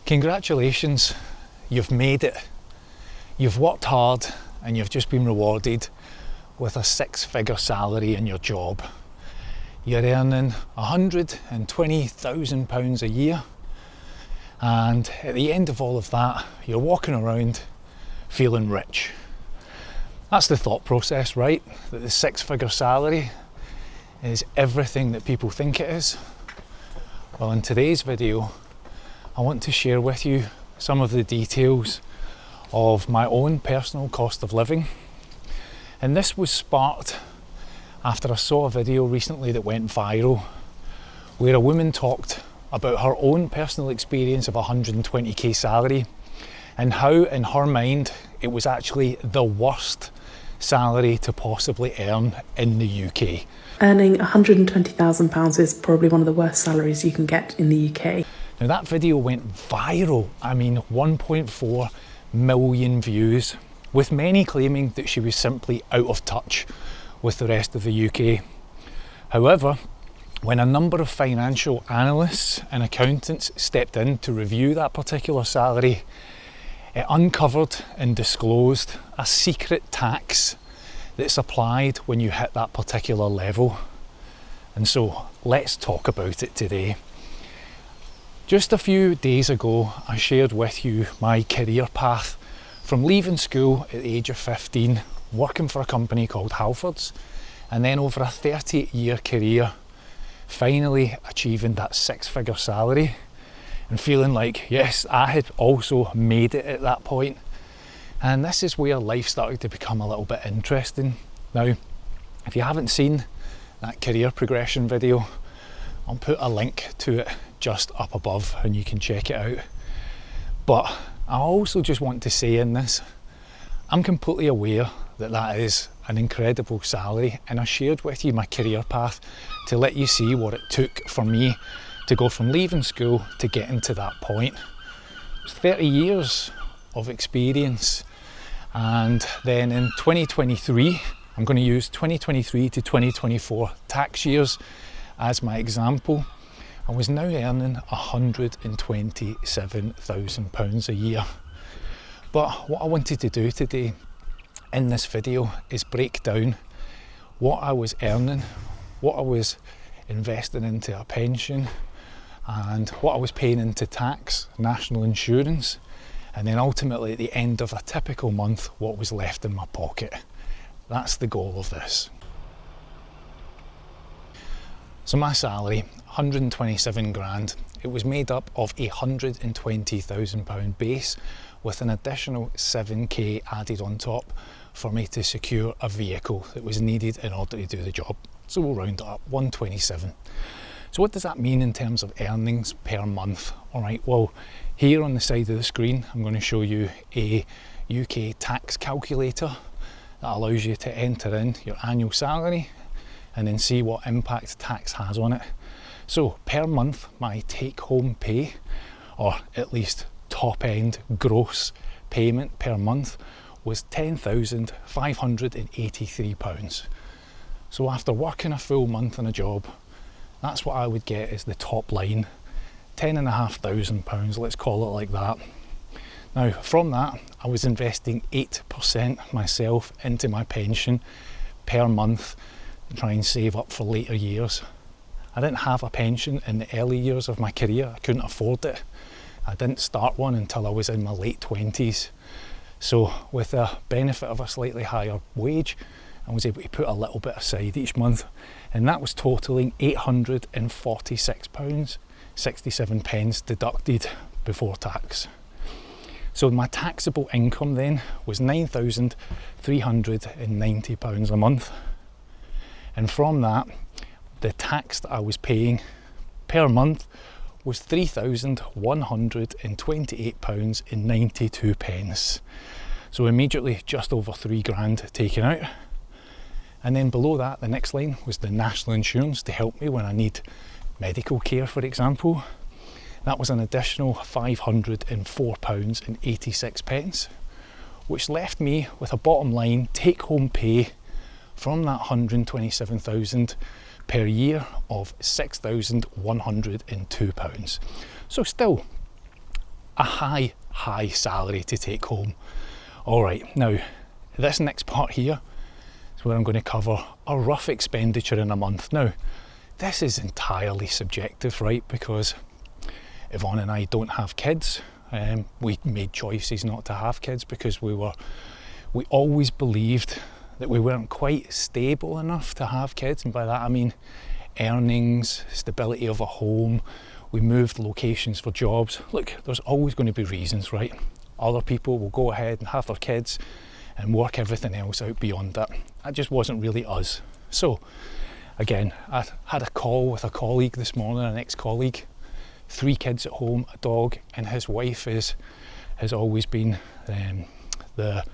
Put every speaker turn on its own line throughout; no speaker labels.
Congratulations, you've made it. You've worked hard and you've just been rewarded with a six-figure salary in your job. You're earning £120,000 a year, and at the end of all of that, you're walking around feeling rich. That's the thought process, right? That the six-figure salary is everything that people think it is. Well, in today's video, I want to share with you some of the details of my own personal cost of living. And this was sparked after I saw a video recently that went viral where a woman talked about her own personal experience of a 120k salary and how in her mind it was actually the worst salary to possibly earn in the UK.
Earning £120,000 is probably one of the worst salaries you can get in the UK.
Now that video went viral, 1.4 million views, with many claiming that she was simply out of touch with the rest of the UK. However, when a number of financial analysts and accountants stepped in to review that particular salary, it uncovered and disclosed a secret tax that's applied when you hit that particular level. And so let's talk about it today. Just a few days ago, I shared with you my career path from leaving school at the age of 15, working for a company called Halfords, and then over a 30-year career, finally achieving that six-figure salary and feeling like, yes, I had also made it at that point. And this is where life started to become a little bit interesting. Now, if you haven't seen that career progression video, I'll put a link to it just up above and you can check it out. But I also just want to say in this, I'm completely aware that that is an incredible salary, and I shared with you my career path to let you see what it took for me to go from leaving school to getting to that point. It's 30 years of experience, and then in 2023, I'm going to use 2023 to 2024 tax years as my example. I was now earning £127,000 a year. But what I wanted to do today in this video is break down what I was earning, what I was investing into a pension, and what I was paying into tax, national insurance, and then ultimately at the end of a typical month, what was left in my pocket. That's the goal of this. So my salary, 127 grand, it was made up of a £120,000 base with an additional 7k added on top for me to secure a vehicle that was needed in order to do the job. So we'll round it up, 127. So what does that mean in terms of earnings per month? All right, well, here on the side of the screen, I'm going to show you a UK tax calculator that allows you to enter in your annual salary and then see what impact tax has on it. So per month, my take-home pay, or at least top-end gross payment per month, was £10,583. So after working a full month on a job, that's what I would get as the top line, £10,500, let's call it like that. Now from that, I was investing 8% myself into my pension per month and try and save up for later years. I didn't have a pension in the early years of my career, I couldn't afford it. I didn't start one until I was in my late 20s. So with the benefit of a slightly higher wage, I was able to put a little bit aside each month, and that was totaling £846.67 deducted before tax. So my taxable income then was £9,390 a month. And from that, the tax that I was paying per month was £3,128.92. So immediately just over 3 grand taken out. And then below that, the next line was the national insurance to help me when I need medical care, for example. That was an additional £504.86, which left me with a bottom line take-home pay from that 127,000 per year of £6,102. So still a high salary to take home. All right, now this next part here is where I'm going to cover a rough expenditure in a month. Now, this is entirely subjective, right? Because Yvonne and I don't have kids. We made choices not to have kids because we always believed that we weren't quite stable enough to have kids, and by that I mean earnings, stability of a home. We moved locations for jobs. Look, there's always going to be reasons, right? Other people will go ahead and have their kids and work everything else out beyond that. That just wasn't really us. So again, I had a call with a colleague this morning, an ex-colleague, 3 kids at home, a dog, and his wife has always been the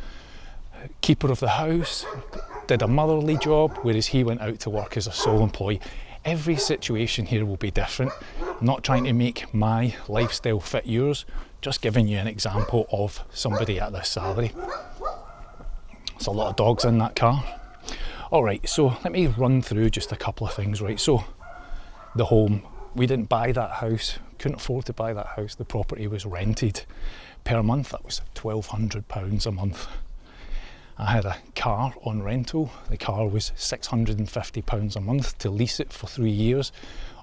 keeper of the house, did a motherly job, whereas he went out to work as a sole employee. Every situation here will be different. I'm not trying to make my lifestyle fit yours, just giving you an example of somebody at this salary. There's a lot of dogs in that car. All right, so let me run through just a couple of things, right? So the home, we didn't buy that house, couldn't afford to buy that house. The property was rented per month. That was £1,200 a month. I had a car on rental. The car was £650 a month to lease it for 3 years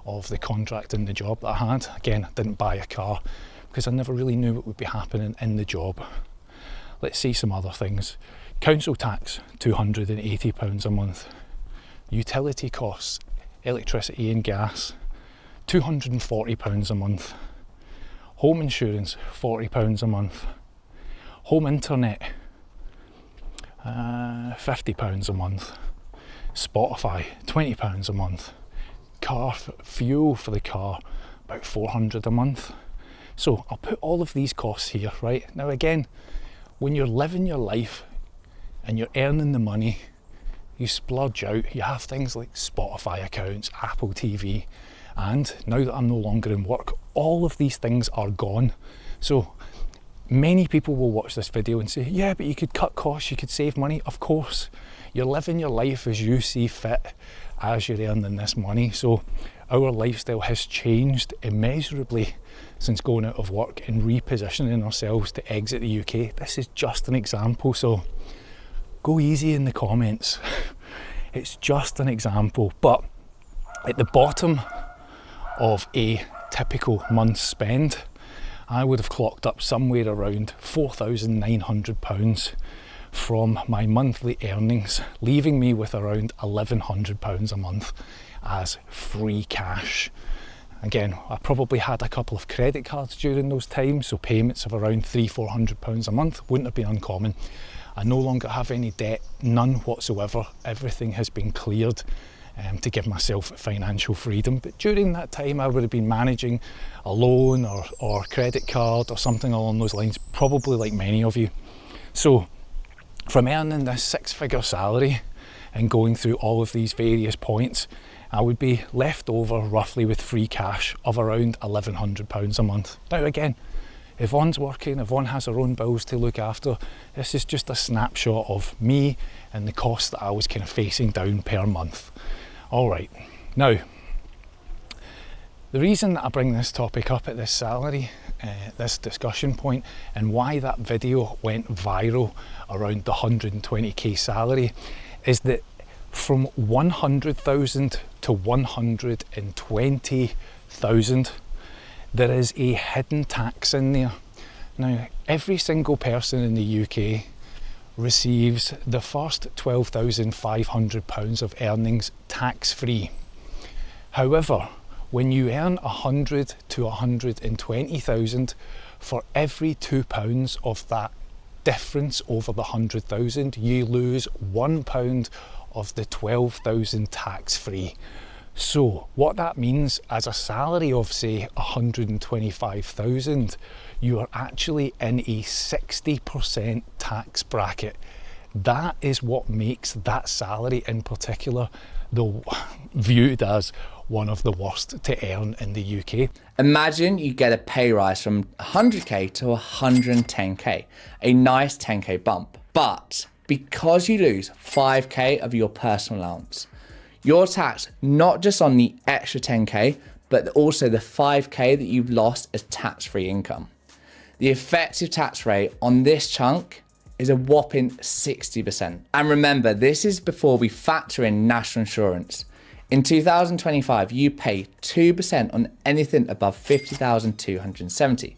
of the contract and the job that I had. Again, I didn't buy a car because I never really knew what would be happening in the job. Let's see some other things. Council tax, £280 a month. Utility costs, electricity and gas, £240 a month. Home insurance, £40 a month. Home internet, £50 a month. Spotify, £20 a month. Car fuel for the car, about £400 a month. So I'll put all of these costs here, right? Now again, when you're living your life and you're earning the money, you splurge out. You have things like Spotify accounts, Apple TV, and now that I'm no longer in work, all of these things are gone. So many people will watch this video and say, yeah, but you could cut costs, you could save money. Of course, you're living your life as you see fit, as you're earning this money. So our lifestyle has changed immeasurably since going out of work and repositioning ourselves to exit the UK. This is just an example, so go easy in the comments. It's just an example, but at the bottom of a typical month's spend, I would have clocked up somewhere around £4,900 from my monthly earnings, leaving me with around £1,100 a month as free cash. Again, I probably had a couple of credit cards during those times, so payments of around £300-400 a month wouldn't have been uncommon. I no longer have any debt, none whatsoever. Everything has been cleared to give myself financial freedom. But during that time, I would have been managing a loan or credit card or something along those lines, probably like many of you. So from earning this 6-figure salary and going through all of these various points, I would be left over roughly with free cash of around £1,100 a month. Now again, Yvonne's working, Yvonne has her own bills to look after. This is just a snapshot of me and the costs that I was kind of facing down per month. All right, now, the reason that I bring this topic up at this salary, this discussion point, and why that video went viral around the 120k salary is that from 100,000 to 120,000, there is a hidden tax in there. Now, every single person in the UK receives the first £12,500 of earnings tax-free. However, when you earn 100 to 120,000, for every £2 of that difference over the 100,000, you lose £1 of the 12,000 tax-free. So what that means, as a salary of say 125,000, you are actually in a 60% tax bracket. That is what makes that salary in particular viewed as one of the worst to earn in the UK.
Imagine you get a pay rise from 100k to 110k, a nice 10k bump. But because you lose 5k of your personal allowance, you're taxed not just on the extra 10k, but also the 5k that you've lost as tax-free income. The effective tax rate on this chunk is a whopping 60%. And remember, this is before we factor in national insurance. In 2025, you pay 2% on anything above 50,270,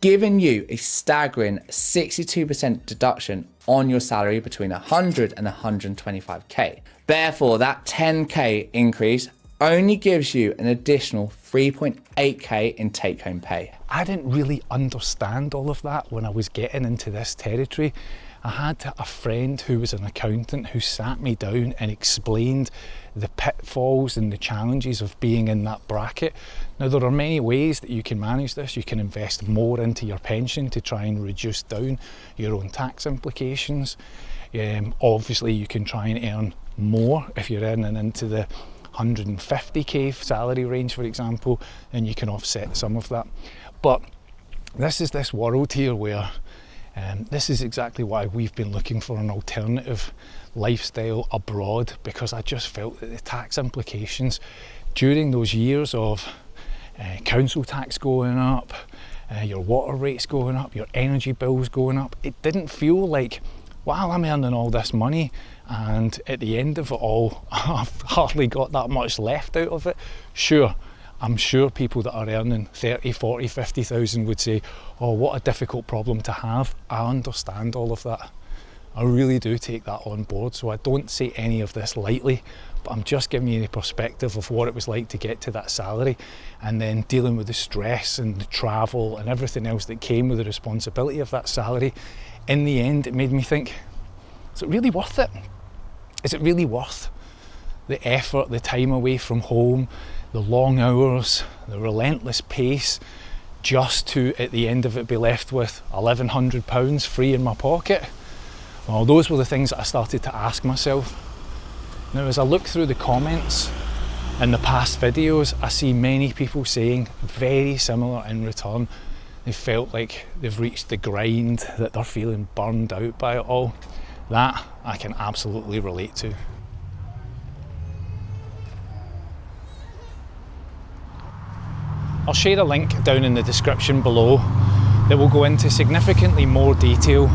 giving you a staggering 62% deduction on your salary between 100 and 125k. Therefore, that 10k increase only gives you an additional 3.8k in take-home pay.
I didn't really understand all of that when I was getting into this territory. I had a friend who was an accountant who sat me down and explained the pitfalls and the challenges of being in that bracket. Now, there are many ways that you can manage this. You can invest more into your pension to try and reduce down your own tax implications. Obviously, you can try and earn more if you're earning into the 150k salary range, for example, and you can offset some of that. But this is this world here where this is exactly why we've been looking for an alternative lifestyle abroad, because I just felt that the tax implications during those years of council tax going up, your water rates going up, your energy bills going up, it didn't feel like, wow, I'm earning all this money and at the end of it all, I've hardly got that much left out of it. Sure, I'm sure people that are earning 30, 40, 50,000 would say, oh, what a difficult problem to have. I understand all of that. I really do take that on board. So I don't say any of this lightly, but I'm just giving you the perspective of what it was like to get to that salary, and then dealing with the stress and the travel and everything else that came with the responsibility of that salary. In the end, it made me think, is it really worth it? Is it really worth the effort, the time away from home, the long hours, the relentless pace, just to, at the end of it, be left with £1,100 free in my pocket? Well, those were the things that I started to ask myself. Now, as I look through the comments in the past videos, I see many people saying very similar in return. They felt like they've reached the grind, that they're feeling burned out by it all. That I can absolutely relate to. I'll share a link down in the description below that will go into significantly more detail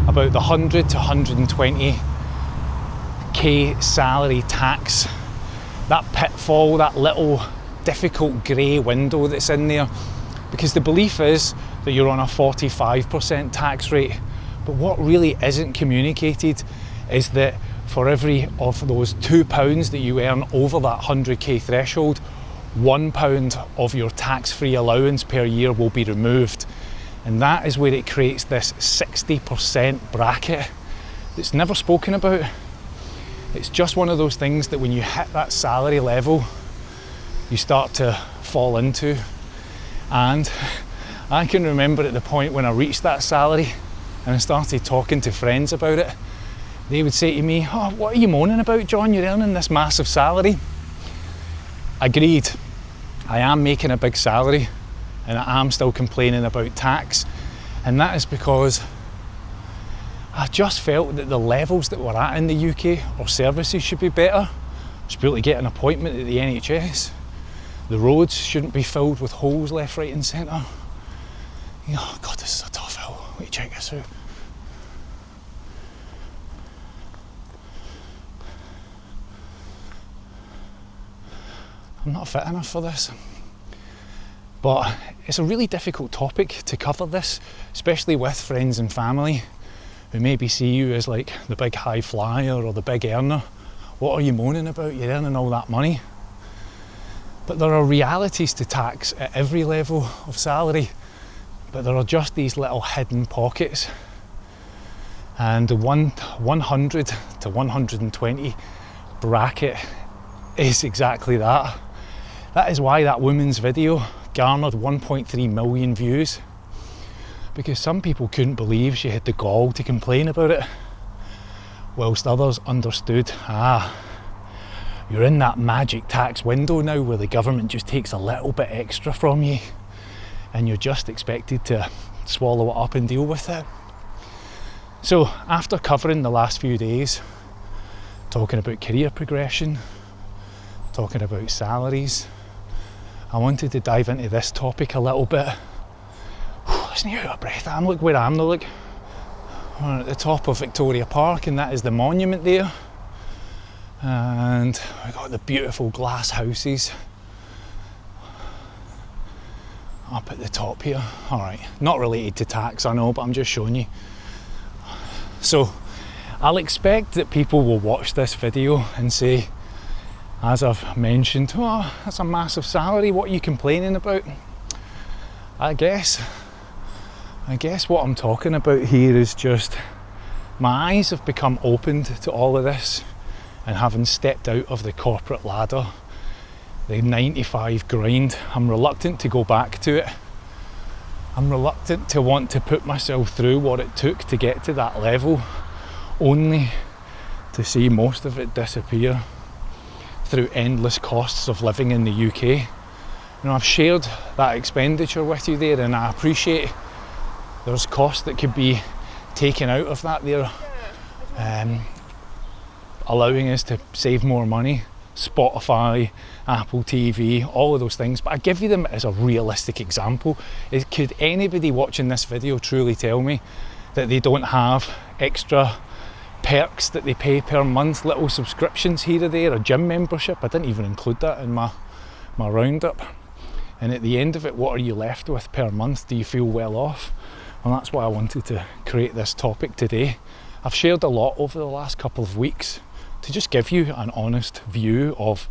about the 100 to 120k salary tax, that pitfall, that little difficult grey window that's in there, because the belief is that you're on a 45% tax rate, but what really isn't communicated is that for every of those £2 that you earn over that 100k threshold, £1 of your tax-free allowance per year will be removed. And that is where it creates this 60% bracket that's never spoken about. It's just one of those things that when you hit that salary level, you start to fall into. And I can remember at the point when I reached that salary and I started talking to friends about it, they would say to me, oh, what are you moaning about, John? You're earning this massive salary. Agreed, I am making a big salary and I am still complaining about tax, and that is because I just felt that the levels that we're at in the UK, our services should be better. I should be able to get an appointment at the NHS. The roads shouldn't be filled with holes left, right and centre. Oh God, this is a tough hill. Wait, check this out. I'm not fit enough for this. But it's a really difficult topic to cover this, especially with friends and family who maybe see you as like the big high flyer or the big earner. What are you moaning about? You're earning all that money. But there are realities to tax at every level of salary, but there are just these little hidden pockets. And the 100 to 120 bracket is exactly that. That is why that woman's video garnered 1.3 million views, because some people couldn't believe she had the gall to complain about it, whilst others understood, you're in that magic tax window now where the government just takes a little bit extra from you and you're just expected to swallow it up and deal with it. So after covering the last few days, talking about career progression, talking about salaries, I wanted to dive into this topic a little bit. listen, you're out of breath. I'm look where I am though, look. We're at the top of Victoria Park and that is the monument there. And we've got the beautiful glass houses up at the top here. Alright, not related to tax, I know, but I'm just showing you. So, I'll expect that people will watch this video and say, as I've mentioned, oh, that's a massive salary, what are you complaining about? I guess what I'm talking about here is just my eyes have become opened to all of this, and having stepped out of the corporate ladder, the 9-to-5 grind, I'm reluctant to go back to it. I'm reluctant to want to put myself through what it took to get to that level, only to see most of it disappear through endless costs of living in the UK. You know, I've shared that expenditure with you there, and I appreciate there's costs that could be taken out of that there, allowing us to save more money. Spotify, Apple TV, all of those things, but I give you them as a realistic example. Could anybody watching this video truly tell me that they don't have extra perks that they pay per month, little subscriptions here or there, a gym membership? I didn't even include that in my roundup. And at the end of it, what are you left with per month? Do you feel well off? Well, that's why I wanted to create this topic today. I've shared a lot over the last couple of weeks to just give you an honest view of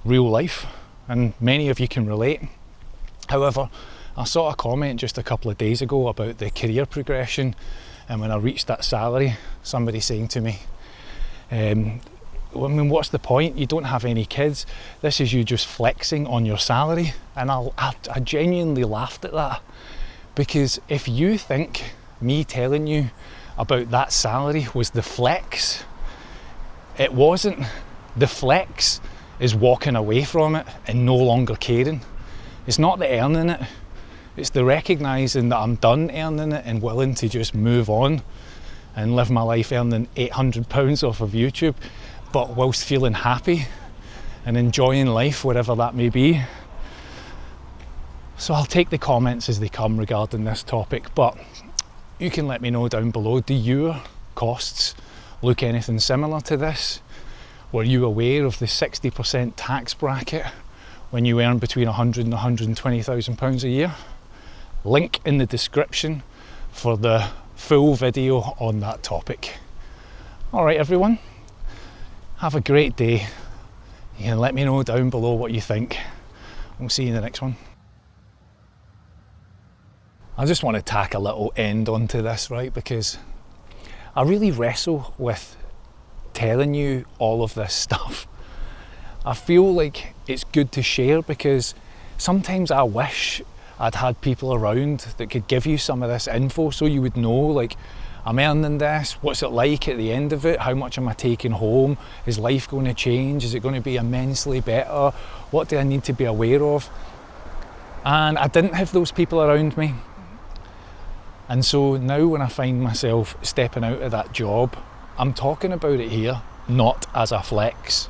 real life, and many of you can relate. However, I saw a comment just a couple of days ago about the career progression, and when I reached that salary, somebody saying to me, I mean, what's the point? You don't have any kids. This is you just flexing on your salary. And I genuinely laughed at that, because if you think me telling you about that salary was the flex, it wasn't. The flex is walking away from it and no longer caring. It's not the earning it, it's the recognising that I'm done earning it and willing to just move on and live my life earning £800 off of YouTube, but whilst feeling happy and enjoying life, whatever that may be. So I'll take the comments as they come regarding this topic, but you can let me know down below, do your costs look anything similar to this? Were you aware of the 60% tax bracket when you earn between £100,000 and £120,000 a year? Link in the description for the full video on that topic. Alright everyone, have a great day. You can let me know down below what you think. We'll see you in the next one. I just want to tack a little end onto this, right, because I really wrestle with telling you all of this stuff. I feel like it's good to share, because sometimes I wish I'd had people around that could give you some of this info so you would know, like, I'm earning this, what's it like at the end of it, how much am I taking home, is life going to change, is it going to be immensely better, what do I need to be aware of? And I didn't have those people around me. And so now when I find myself stepping out of that job, I'm talking about it here, not as a flex,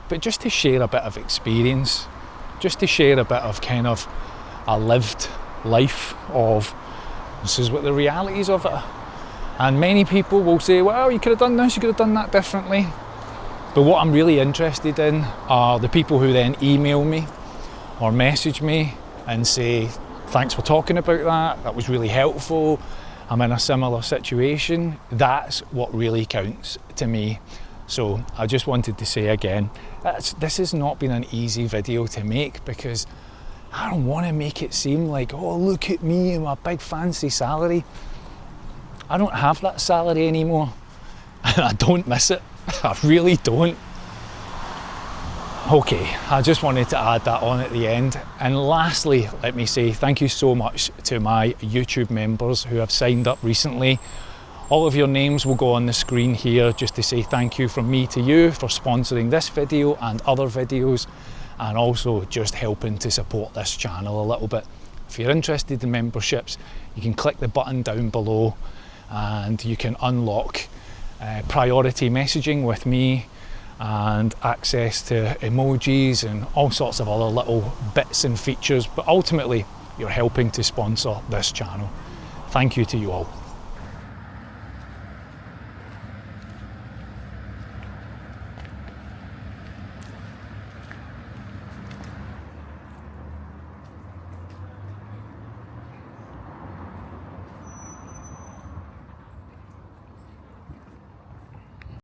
but just to share a bit of experience, just to share a bit of kind of a lived life of, this is what the realities of it. And many people will say, well, you could have done this, you could have done that differently. But what I'm really interested in are the people who then email me or message me and say, thanks for talking about that was really helpful, I'm in a similar situation. That's what really counts to me. So I just wanted to say again, this has not been an easy video to make, because I don't want to make it seem like, oh, look at me and my big fancy salary. I don't have that salary anymore, and I don't miss it. I really don't. Okay, I just wanted to add that on at the end. And lastly, let me say thank you so much to my YouTube members who have signed up recently. All of your names will go on the screen here, just to say thank you from me to you for sponsoring this video and other videos, and also just helping to support this channel a little bit. If you're interested in memberships, you can click the button down below and you can unlock priority messaging with me and access to emojis and all sorts of other little bits and features, but ultimately you're helping to sponsor this channel. Thank you to you all.